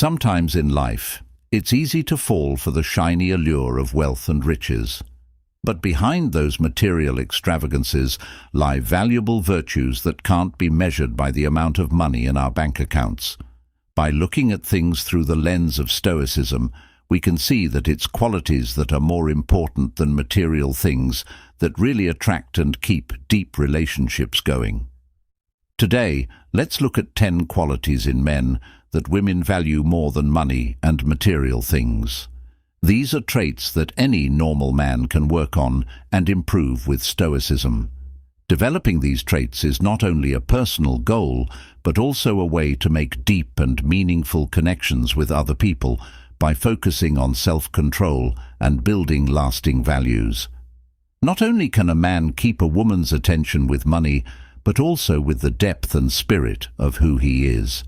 Sometimes in life, it's easy to fall for the shiny allure of wealth and riches. But behind those material extravagances lie valuable virtues that can't be measured by the amount of money in our bank accounts. By looking at things through the lens of Stoicism, we can see that it's qualities that are more important than material things that really attract and keep deep relationships going. Today, let's look at 10 qualities in men that women value more than money and material things. These are traits that any normal man can work on and improve with Stoicism. Developing these traits is not only a personal goal, but also a way to make deep and meaningful connections with other people by focusing on self-control and building lasting values. Not only can a man keep a woman's attention with money, but also with the depth and spirit of who he is.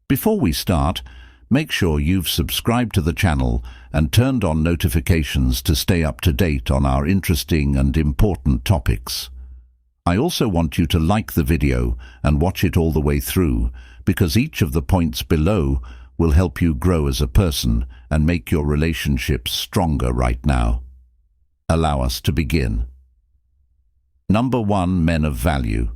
Before we start, make sure you've subscribed to the channel and turned on notifications to stay up to date on our interesting and important topics. I also want you to like the video and watch it all the way through, because each of the points below will help you grow as a person and make your relationships stronger right now. Allow us to begin. Number 1, men of value.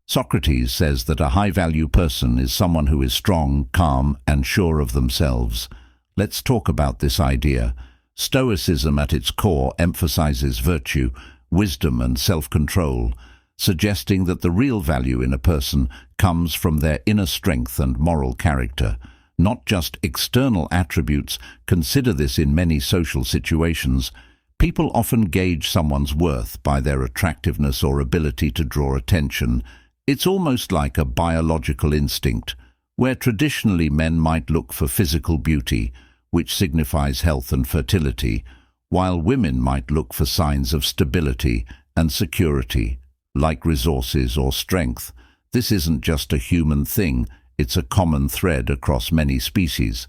Socrates says that a high-value person is someone who is strong, calm, and sure of themselves. Let's talk about this idea. Stoicism at its core emphasizes virtue, wisdom, and self-control, suggesting that the real value in a person comes from their inner strength and moral character, not just external attributes. Consider this in many social situations. People often gauge someone's worth by their attractiveness or ability to draw attention. It's almost like a biological instinct, where traditionally men might look for physical beauty, which signifies health and fertility, while women might look for signs of stability and security, like resources or strength. This isn't just a human thing, it's a common thread across many species.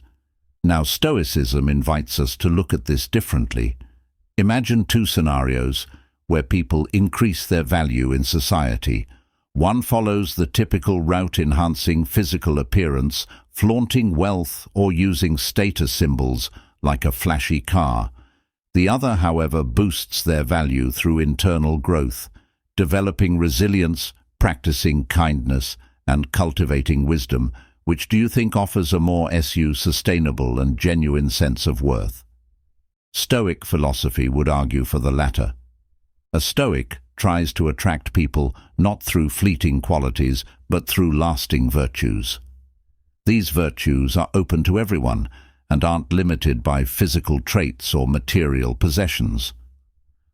Now, Stoicism invites us to look at this differently. Imagine 2 scenarios where people increase their value in society. One follows the typical route, enhancing physical appearance, flaunting wealth, or using status symbols like a flashy car. The other, however, boosts their value through internal growth, developing resilience, practicing kindness, and cultivating wisdom. Which do you think offers a more sustainable and genuine sense of worth? Stoic philosophy would argue for the latter. A Stoic tries to attract people not through fleeting qualities, but through lasting virtues. These virtues are open to everyone and aren't limited by physical traits or material possessions.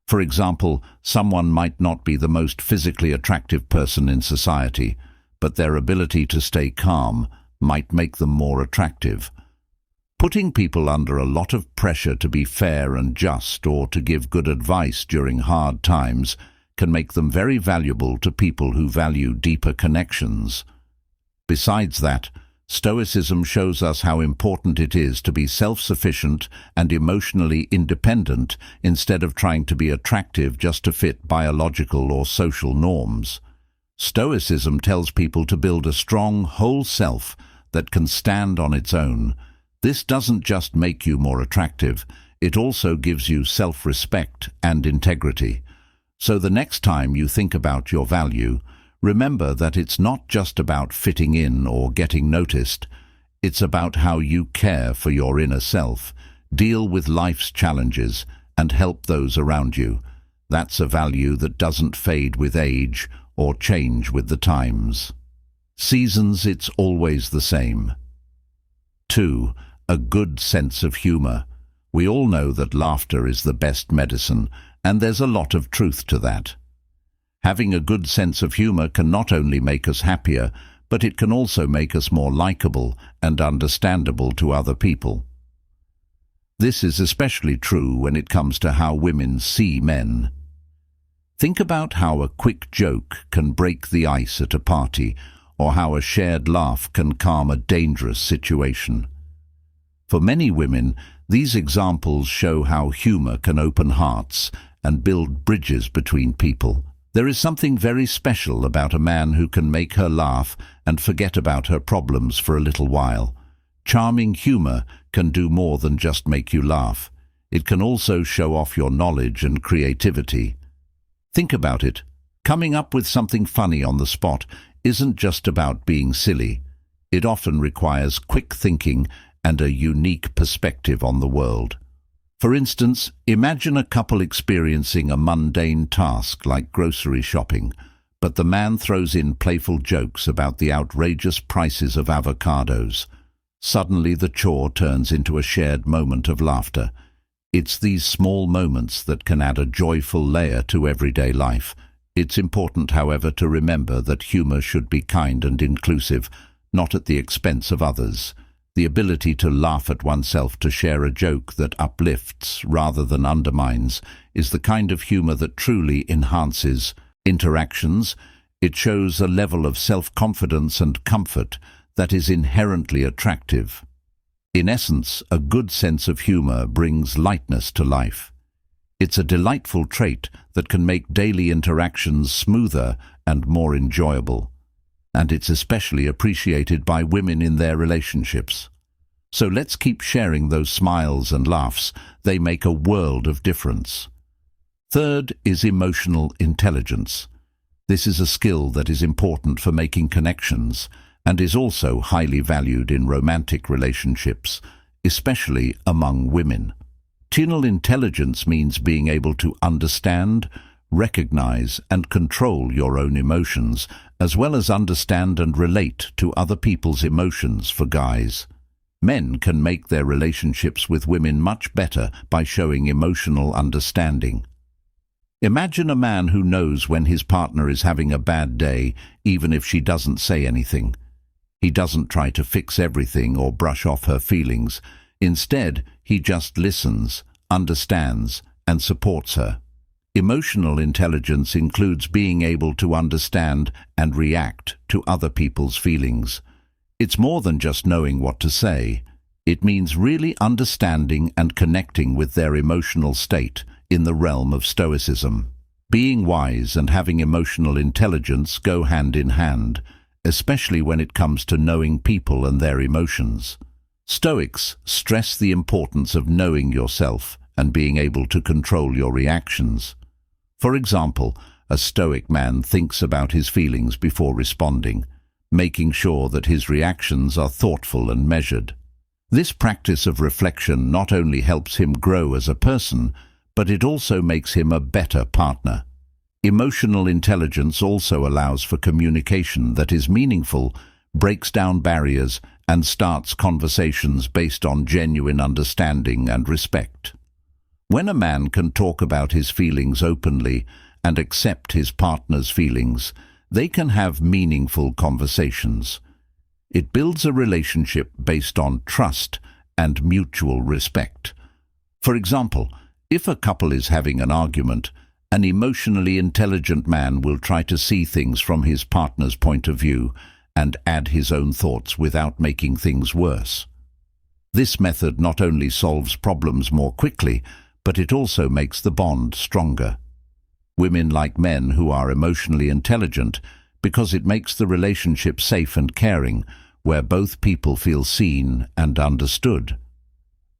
For example, someone might not be the most physically attractive person in society, but their ability to stay calm might make them more attractive. Putting people under a lot of pressure to be fair and just, or to give good advice during hard times, can make them very valuable to people who value deeper connections. Besides that, Stoicism shows us how important it is to be self-sufficient and emotionally independent instead of trying to be attractive just to fit biological or social norms. Stoicism tells people to build a strong, whole self that can stand on its own. This doesn't just make you more attractive, it also gives you self-respect and integrity. So the next time you think about your value, remember that it's not just about fitting in or getting noticed. It's about how you care for your inner self, deal with life's challenges, and help those around you. That's a value that doesn't fade with age or change with the times. Seasons, it's always the same. 2. A good sense of humor. We all know that laughter is the best medicine, and there's a lot of truth to that. Having a good sense of humor can not only make us happier, but it can also make us more likable and understandable to other people. This is especially true when it comes to how women see men. Think about how a quick joke can break the ice at a party, or how a shared laugh can calm a dangerous situation. For many women, these examples show how humor can open hearts and build bridges between people. There is something very special about a man who can make her laugh and forget about her problems for a little while. Charming humor can do more than just make you laugh. It can also show off your knowledge and creativity. Think about it. Coming up with something funny on the spot isn't just about being silly. It often requires quick thinking and a unique perspective on the world. For instance, imagine a couple experiencing a mundane task like grocery shopping, but the man throws in playful jokes about the outrageous prices of avocados. Suddenly the chore turns into a shared moment of laughter. It's these small moments that can add a joyful layer to everyday life. It's important, however, to remember that humor should be kind and inclusive, not at the expense of others. The ability to laugh at oneself, to share a joke that uplifts rather than undermines, is the kind of humor that truly enhances interactions. It shows a level of self-confidence and comfort that is inherently attractive. In essence, a good sense of humor brings lightness to life. It's a delightful trait that can make daily interactions smoother and more enjoyable. And it's especially appreciated by women in their relationships. So let's keep sharing those smiles and laughs. They make a world of difference. Third is emotional intelligence. This is a skill that is important for making connections and is also highly valued in romantic relationships, especially among women. Emotional intelligence means being able to understand, recognize, and control your own emotions, as well as understand and relate to other people's emotions. For guys, men can make their relationships with women much better by showing emotional understanding. Imagine a man who knows when his partner is having a bad day, even if she doesn't say anything. He doesn't try to fix everything or brush off her feelings. Instead, he just listens, understands, and supports her. Emotional intelligence includes being able to understand and react to other people's feelings. It's more than just knowing what to say. It means really understanding and connecting with their emotional state in the realm of Stoicism. Being wise and having emotional intelligence go hand in hand, especially when it comes to knowing people and their emotions. Stoics stress the importance of knowing yourself and being able to control your reactions. For example, a Stoic man thinks about his feelings before responding, making sure that his reactions are thoughtful and measured. This practice of reflection not only helps him grow as a person, but it also makes him a better partner. Emotional intelligence also allows for communication that is meaningful, breaks down barriers, and starts conversations based on genuine understanding and respect. When a man can talk about his feelings openly and accept his partner's feelings, they can have meaningful conversations. It builds a relationship based on trust and mutual respect. For example, if a couple is having an argument, an emotionally intelligent man will try to see things from his partner's point of view and add his own thoughts without making things worse. This method not only solves problems more quickly, but it also makes the bond stronger. Women like men who are emotionally intelligent because it makes the relationship safe and caring, where both people feel seen and understood.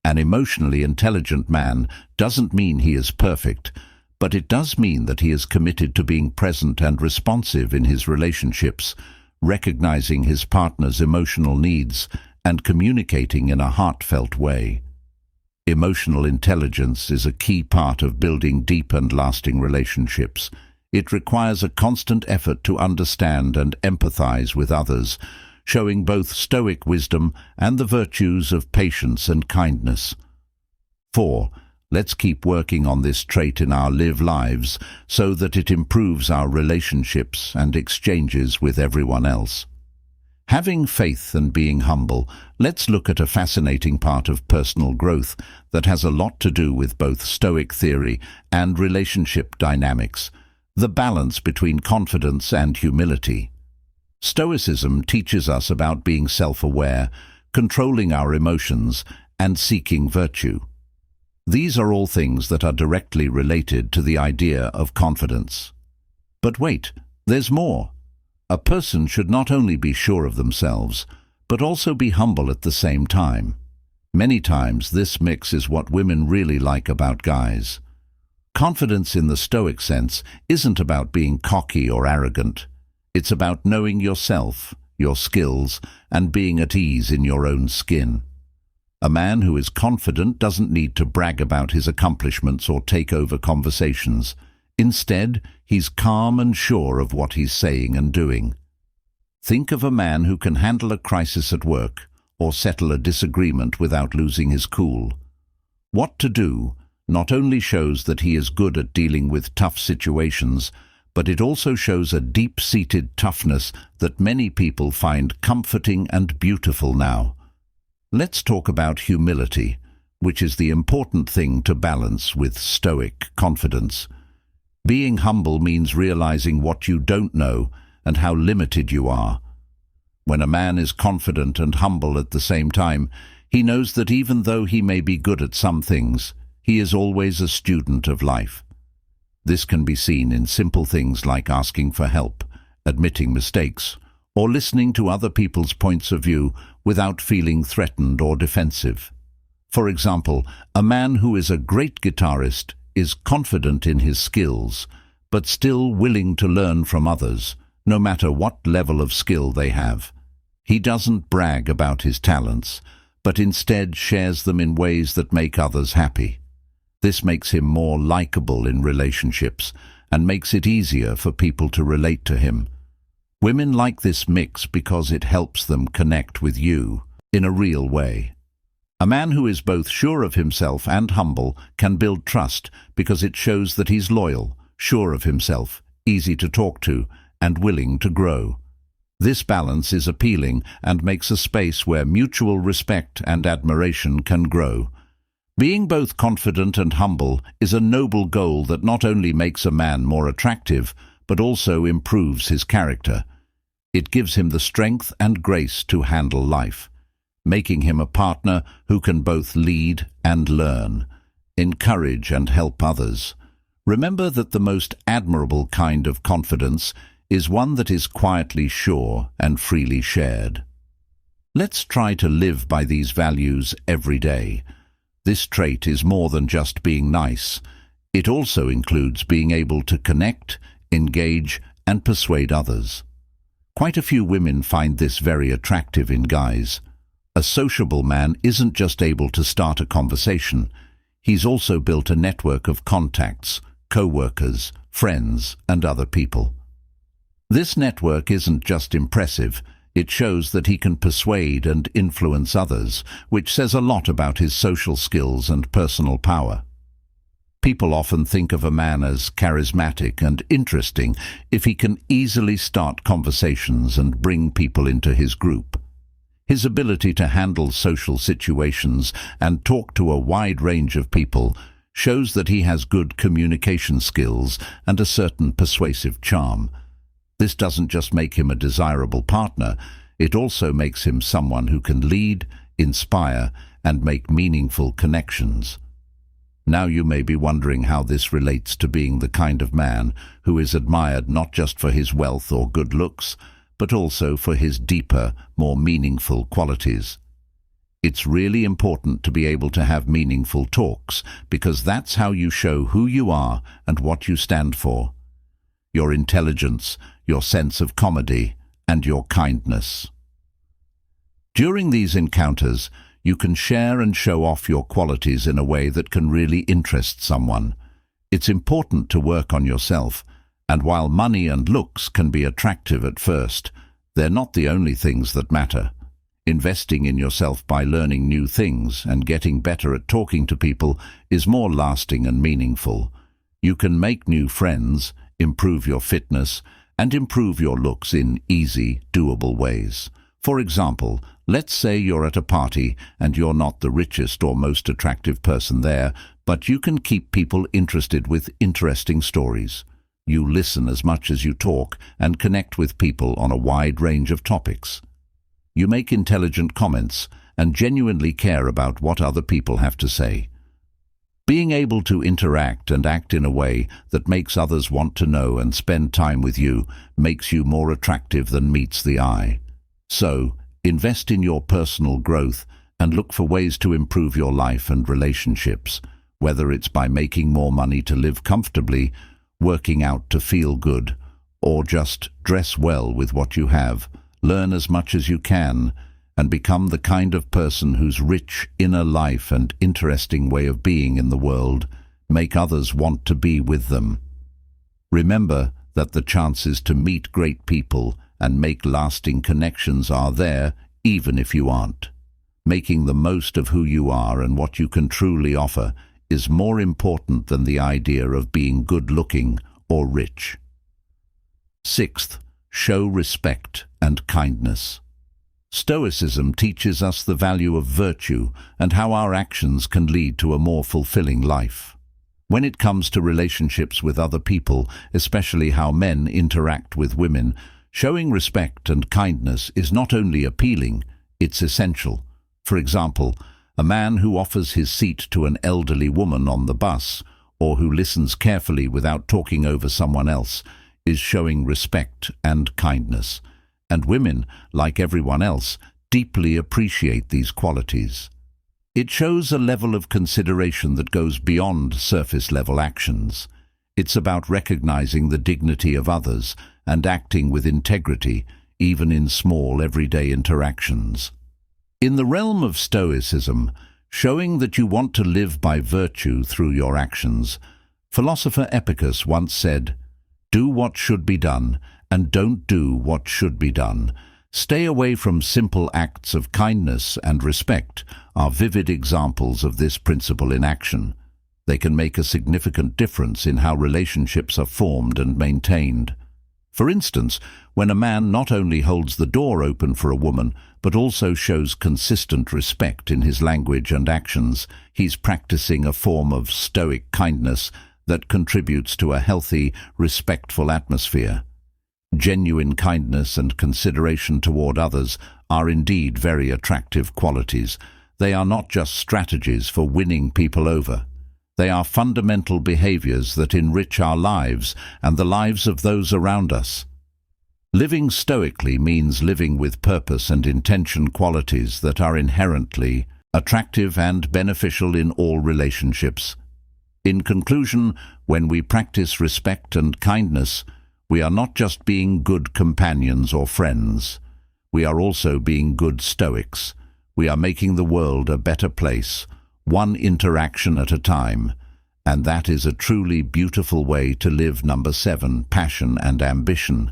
An emotionally intelligent man doesn't mean he is perfect, but it does mean that he is committed to being present and responsive in his relationships, recognizing his partner's emotional needs and communicating in a heartfelt way. Emotional intelligence is a key part of building deep and lasting relationships. It requires a constant effort to understand and empathize with others, showing both Stoic wisdom and the virtues of patience and kindness. 4. Let's keep working on this trait in our lives so that it improves our relationships and exchanges with everyone else. Having faith and being humble, let's look at a fascinating part of personal growth that has a lot to do with both Stoic theory and relationship dynamics, the balance between confidence and humility. Stoicism teaches us about being self-aware, controlling our emotions, and seeking virtue. These are all things that are directly related to the idea of confidence. But wait, there's more. A person should not only be sure of themselves, but also be humble at the same time. Many times this mix is what women really like about guys. Confidence in the Stoic sense isn't about being cocky or arrogant. It's about knowing yourself, your skills, and being at ease in your own skin. A man who is confident doesn't need to brag about his accomplishments or take over conversations. Instead, he's calm and sure of what he's saying and doing. Think of a man who can handle a crisis at work or settle a disagreement without losing his cool. What to do not only shows that he is good at dealing with tough situations, but it also shows a deep-seated toughness that many people find comforting and beautiful now. Let's talk about humility, which is the important thing to balance with Stoic confidence. Being humble means realizing what you don't know and how limited you are. When a man is confident and humble at the same time, he knows that even though he may be good at some things, he is always a student of life. This can be seen in simple things like asking for help, admitting mistakes, or listening to other people's points of view without feeling threatened or defensive. For example, a man who is a great guitarist is confident in his skills, but still willing to learn from others, no matter what level of skill they have. He doesn't brag about his talents, but instead shares them in ways that make others happy. This makes him more likable in relationships and makes it easier for people to relate to him. Women like this mix because it helps them connect with you in a real way. A man who is both sure of himself and humble can build trust because it shows that he's loyal, sure of himself, easy to talk to, and willing to grow. This balance is appealing and makes a space where mutual respect and admiration can grow. Being both confident and humble is a noble goal that not only makes a man more attractive, but also improves his character. It gives him the strength and grace to handle life, making him a partner who can both lead and learn, encourage and help others. Remember that the most admirable kind of confidence is one that is quietly sure and freely shared. Let's try to live by these values every day. This trait is more than just being nice. It also includes being able to connect, engage, and persuade others. Quite a few women find this very attractive in guys. A sociable man isn't just able to start a conversation. He's also built a network of contacts, co-workers, friends, and other people. This network isn't just impressive, it shows that he can persuade and influence others, which says a lot about his social skills and personal power. People often think of a man as charismatic and interesting if he can easily start conversations and bring people into his group. His ability to handle social situations and talk to a wide range of people shows that he has good communication skills and a certain persuasive charm. This doesn't just make him a desirable partner, it also makes him someone who can lead, inspire, and make meaningful connections. Now you may be wondering how this relates to being the kind of man who is admired not just for his wealth or good looks, but also for his deeper, more meaningful qualities. It's really important to be able to have meaningful talks, because that's how you show who you are and what you stand for. Your intelligence, your sense of comedy, and your kindness. During these encounters, you can share and show off your qualities in a way that can really interest someone. It's important to work on yourself, and while money and looks can be attractive at first, they're not the only things that matter. Investing in yourself by learning new things and getting better at talking to people is more lasting and meaningful. You can make new friends, improve your fitness, and improve your looks in easy, doable ways. For example, let's say you're at a party and you're not the richest or most attractive person there, but you can keep people interested with interesting stories. You listen as much as you talk and connect with people on a wide range of topics. You make intelligent comments and genuinely care about what other people have to say. Being able to interact and act in a way that makes others want to know and spend time with you makes you more attractive than meets the eye. So, Invest in your personal growth and look for ways to improve your life and relationships, whether it's by making more money to live comfortably, working out to feel good, or just dress well with what you have. Learn as much as you can and become the kind of person whose rich inner life and interesting way of being in the world make others want to be with them. Remember that the chances to meet great people and make lasting connections are there, even if you aren't. Making the most of who you are and what you can truly offer is more important than the idea of being good-looking or rich. Sixth, show respect and kindness. Stoicism teaches us the value of virtue and how our actions can lead to a more fulfilling life. When it comes to relationships with other people, especially how men interact with women, showing respect and kindness is not only appealing, it's essential. For example, a man who offers his seat to an elderly woman on the bus, or who listens carefully without talking over someone else, is showing respect and kindness. And women, like everyone else, deeply appreciate these qualities. It shows a level of consideration that goes beyond surface-level actions. It's about recognizing the dignity of others and acting with integrity, even in small everyday interactions. In the realm of Stoicism, showing that you want to live by virtue through your actions, philosopher Epicurus once said, "Do what should be done, and don't do what should be done." Stay away from simple acts of kindness and respect are vivid examples of this principle in action. They can make a significant difference in how relationships are formed and maintained. For instance, when a man not only holds the door open for a woman, but also shows consistent respect in his language and actions, he's practicing a form of stoic kindness that contributes to a healthy, respectful atmosphere. Genuine kindness and consideration toward others are indeed very attractive qualities. They are not just strategies for winning people over. They are fundamental behaviors that enrich our lives and the lives of those around us. Living stoically means living with purpose and intention, qualities that are inherently attractive and beneficial in all relationships. In conclusion, when we practice respect and kindness, we are not just being good companions or friends. We are also being good Stoics. We are making the world a better place, one interaction at a time. And that is a truly beautiful way to live. Number 7, passion and ambition.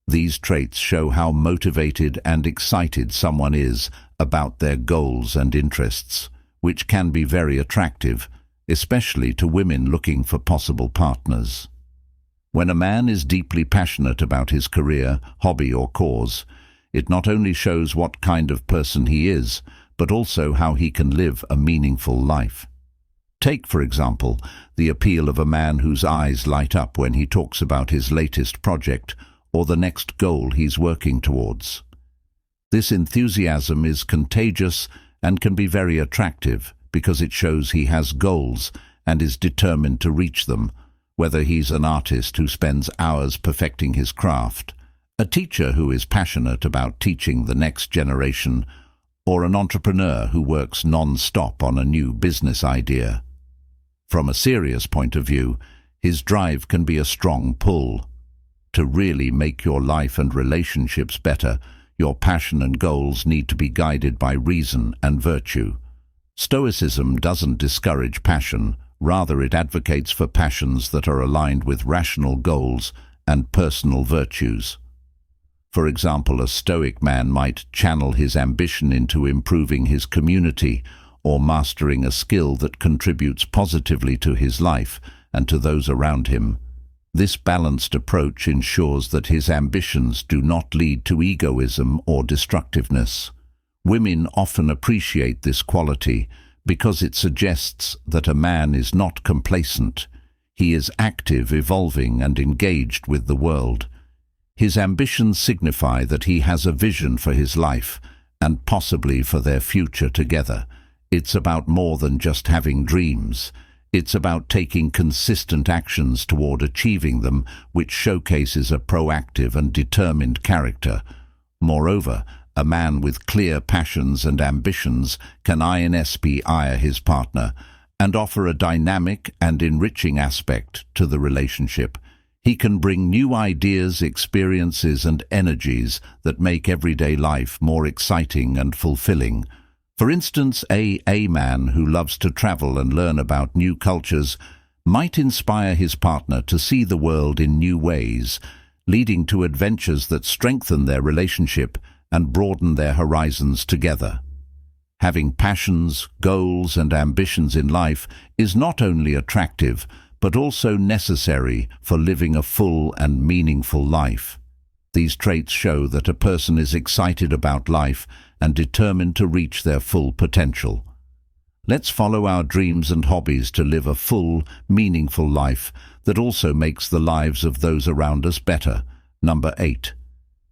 These traits show how motivated and excited someone is about their goals and interests, which can be very attractive, especially to women looking for possible partners. When a man is deeply passionate about his career, hobby or cause, it not only shows what kind of person he is, but also how he can live a meaningful life. Take, for example, the appeal of a man whose eyes light up when he talks about his latest project or the next goal he's working towards. This enthusiasm is contagious and can be very attractive because it shows he has goals and is determined to reach them, whether he's an artist who spends hours perfecting his craft, a teacher who is passionate about teaching the next generation, or an entrepreneur who works non-stop on a new business idea. From a serious point of view, his drive can be a strong pull. To really make your life and relationships better, your passion and goals need to be guided by reason and virtue. Stoicism doesn't discourage passion. Rather, it advocates for passions that are aligned with rational goals and personal virtues. For example, a Stoic man might channel his ambition into improving his community or mastering a skill that contributes positively to his life and to those around him. This balanced approach ensures that his ambitions do not lead to egoism or destructiveness. Women often appreciate this quality because it suggests that a man is not complacent. He is active, evolving, and engaged with the world. His ambitions signify that he has a vision for his life and possibly for their future together. It's about more than just having dreams. It's about taking consistent actions toward achieving them, which showcases a proactive and determined character. Moreover, a man with clear passions and ambitions can inspire his partner and offer a dynamic and enriching aspect to the relationship. He can bring new ideas, experiences, and energies that make everyday life more exciting and fulfilling. For instance, a man who loves to travel and learn about new cultures might inspire his partner to see the world in new ways, leading to adventures that strengthen their relationship and broaden their horizons together. Having passions, goals, and ambitions in life is not only attractive, but also necessary for living a full and meaningful life. These traits show that a person is excited about life and determined to reach their full potential. Let's follow our dreams and hobbies to live a full, meaningful life that also makes the lives of those around us better. Number 8.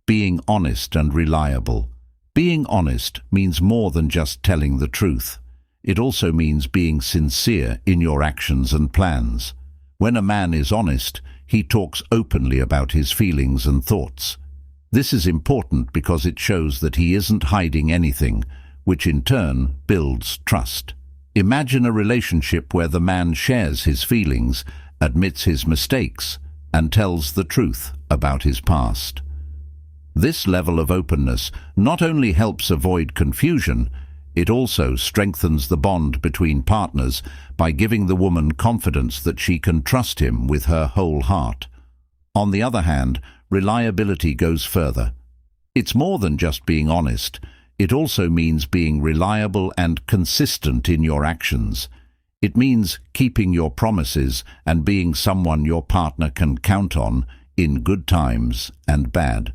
Being honest and reliable. Being honest means more than just telling the truth. It also means being sincere in your actions and plans. When a man is honest, he talks openly about his feelings and thoughts. This is important because it shows that he isn't hiding anything, which in turn builds trust. Imagine a relationship where the man shares his feelings, admits his mistakes, and tells the truth about his past. This level of openness not only helps avoid confusion, it also strengthens the bond between partners by giving the woman confidence that she can trust him with her whole heart. On the other hand, reliability goes further. It's more than just being honest. It also means being reliable and consistent in your actions. It means keeping your promises and being someone your partner can count on in good times and bad.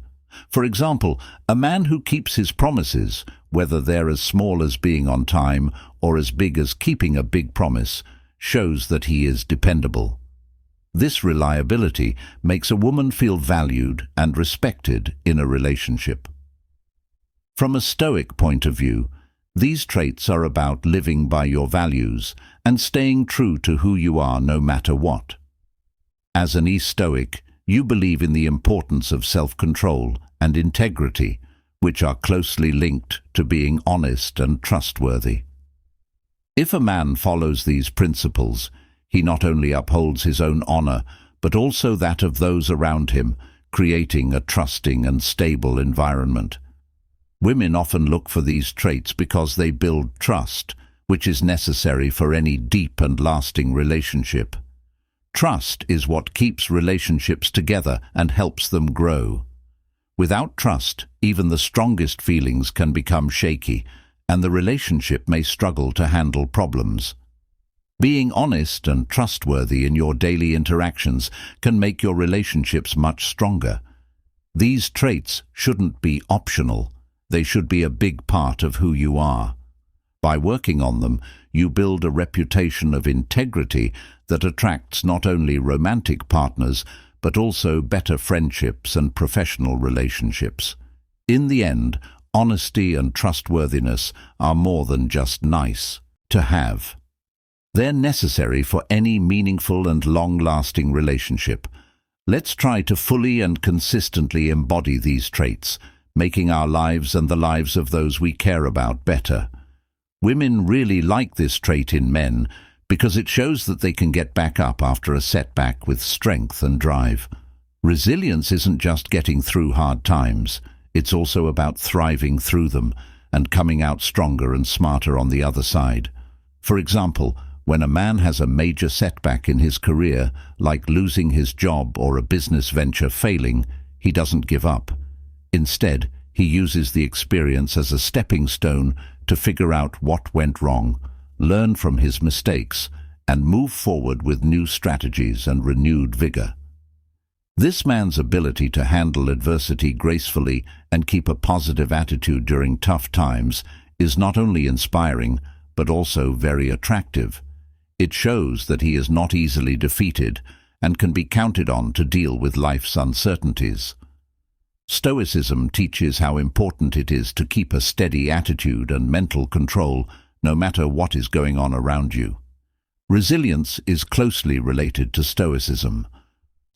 For example, a man who keeps his promises, whether they're as small as being on time or as big as keeping a big promise, shows that he is dependable. This reliability makes a woman feel valued and respected in a relationship. From a Stoic point of view, these traits are about living by your values and staying true to who you are no matter what. As an Stoic, you believe in the importance of self-control and integrity, which are closely linked to being honest and trustworthy. If a man follows these principles, he not only upholds his own honor, but also that of those around him, creating a trusting and stable environment. Women often look for these traits because they build trust, which is necessary for any deep and lasting relationship. Trust is what keeps relationships together and helps them grow. Without trust, even the strongest feelings can become shaky, and the relationship may struggle to handle problems. Being honest and trustworthy in your daily interactions can make your relationships much stronger. These traits shouldn't be optional. They should be a big part of who you are. By working on them, you build a reputation of integrity that attracts not only romantic partners, but also better friendships and professional relationships. In the end, honesty and trustworthiness are more than just nice to have. They're necessary for any meaningful and long-lasting relationship. Let's try to fully and consistently embody these traits, making our lives and the lives of those we care about better. Women really like this trait in men because it shows that they can get back up after a setback with strength and drive. Resilience isn't just getting through hard times. It's also about thriving through them and coming out stronger and smarter on the other side. For example, when a man has a major setback in his career, like losing his job or a business venture failing, he doesn't give up. Instead, he uses the experience as a stepping stone to figure out what went wrong, learn from his mistakes, and move forward with new strategies and renewed vigor. This man's ability to handle adversity gracefully and keep a positive attitude during tough times is not only inspiring, but also very attractive. It shows that he is not easily defeated and can be counted on to deal with life's uncertainties. Stoicism teaches how important it is to keep a steady attitude and mental control no matter what is going on around you. Resilience is closely related to Stoicism.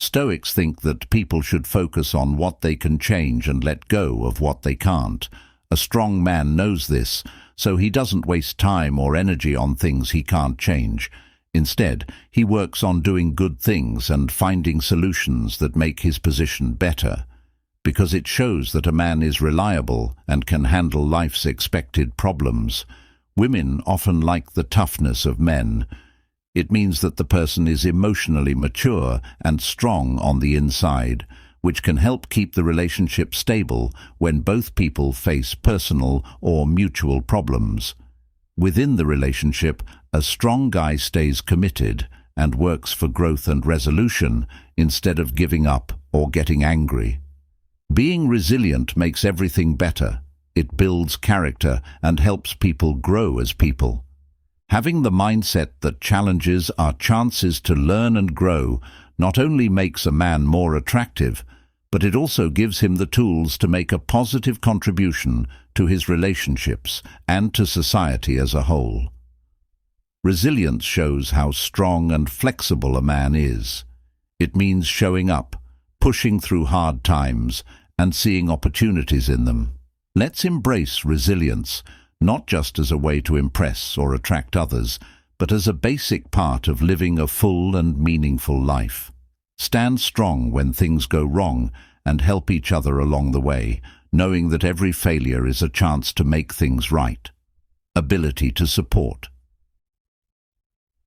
Stoics think that people should focus on what they can change and let go of what they can't, A strong man knows this, so he doesn't waste time or energy on things he can't change. Instead, he works on doing good things and finding solutions that make his position better, because it shows that a man is reliable and can handle life's expected problems. Women often like the toughness of men. It means that the person is emotionally mature and strong on the inside, which can help keep the relationship stable when both people face personal or mutual problems. Within the relationship, a strong guy stays committed and works for growth and resolution instead of giving up or getting angry. Being resilient makes everything better. It builds character and helps people grow as people. Having the mindset that challenges are chances to learn and grow not only makes a man more attractive, but it also gives him the tools to make a positive contribution to his relationships and to society as a whole. Resilience shows how strong and flexible a man is. It means showing up, pushing through hard times, and seeing opportunities in them. Let's embrace resilience, not just as a way to impress or attract others, but as a basic part of living a full and meaningful life. Stand strong when things go wrong and help each other along the way, knowing that every failure is a chance to make things right. Ability to support.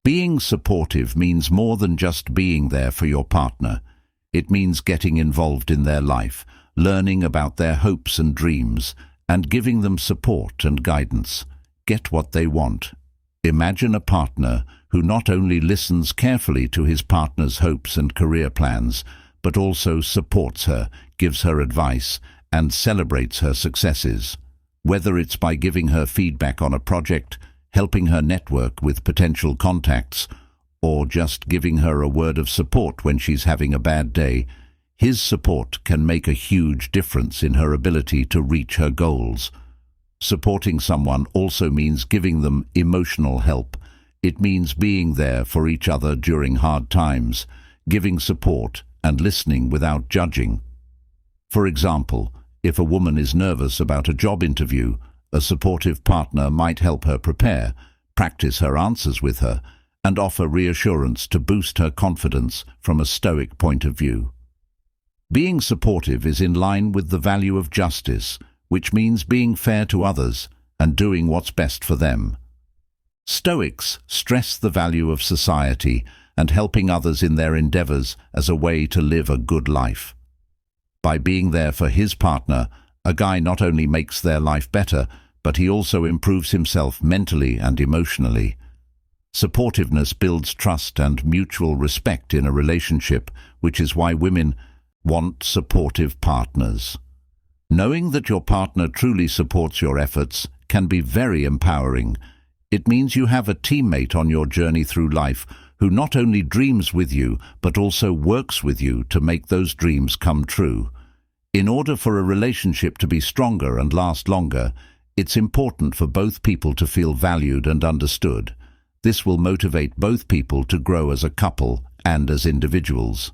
Being supportive means more than just being there for your partner. It means getting involved in their life, learning about their hopes and dreams, and giving them support and guidance. Get what they want. Imagine a partner who not only listens carefully to his partner's hopes and career plans, but also supports her, gives her advice, and celebrates her successes. Whether it's by giving her feedback on a project, helping her network with potential contacts, or just giving her a word of support when she's having a bad day, his support can make a huge difference in her ability to reach her goals. Supporting someone also means giving them emotional help. It means being there for each other during hard times, giving support and listening without judging. For example, if a woman is nervous about a job interview, a supportive partner might help her prepare, practice her answers with her, and offer reassurance to boost her confidence from a Stoic point of view. Being supportive is in line with the value of justice, which means being fair to others and doing what's best for them. Stoics stress the value of society and helping others in their endeavors as a way to live a good life. By being there for his partner, a guy not only makes their life better, but he also improves himself mentally and emotionally. Supportiveness builds trust and mutual respect in a relationship, which is why women want supportive partners. Knowing that your partner truly supports your efforts can be very empowering. It means you have a teammate on your journey through life who not only dreams with you, but also works with you to make those dreams come true. In order for a relationship to be stronger and last longer, it's important for both people to feel valued and understood. This will motivate both people to grow as a couple and as individuals.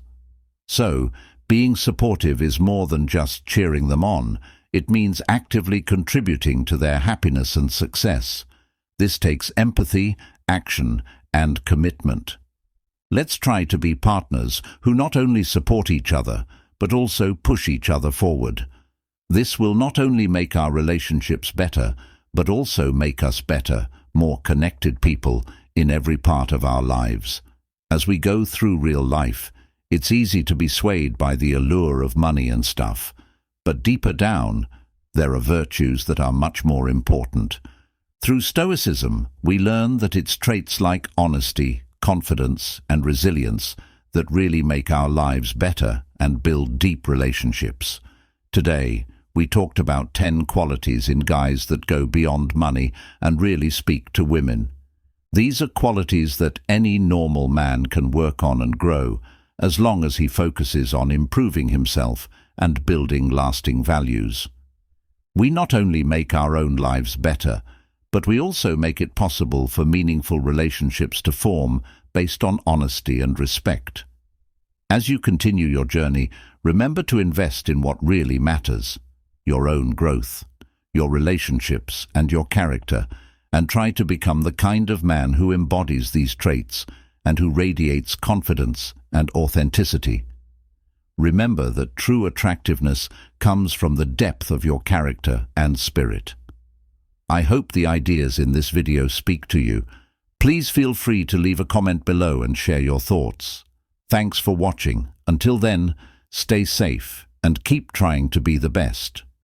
So, being supportive is more than just cheering them on. It means actively contributing to their happiness and success. This takes empathy, action, and commitment. Let's try to be partners who not only support each other, but also push each other forward. This will not only make our relationships better, but also make us better, more connected people in every part of our lives. As we go through real life, it's easy to be swayed by the allure of money and stuff, but deeper down, there are virtues that are much more important. Through Stoicism, we learn that it's traits like honesty, confidence, and resilience that really make our lives better and build deep relationships. Today, we talked about 10 qualities in guys that go beyond money and really speak to women. These are qualities that any normal man can work on and grow, as long as he focuses on improving himself and building lasting values. We not only make our own lives better, but we also make it possible for meaningful relationships to form based on honesty and respect. As you continue your journey, remember to invest in what really matters: your own growth. your relationships, and your character, and try to become the kind of man who embodies these traits and who radiates confidence and authenticity. Remember that true attractiveness comes from the depth of your character and spirit. I hope the ideas in this video speak to you. Please feel free to leave a comment below and share your thoughts. Thanks for watching. Until then, stay safe and keep trying to be the best.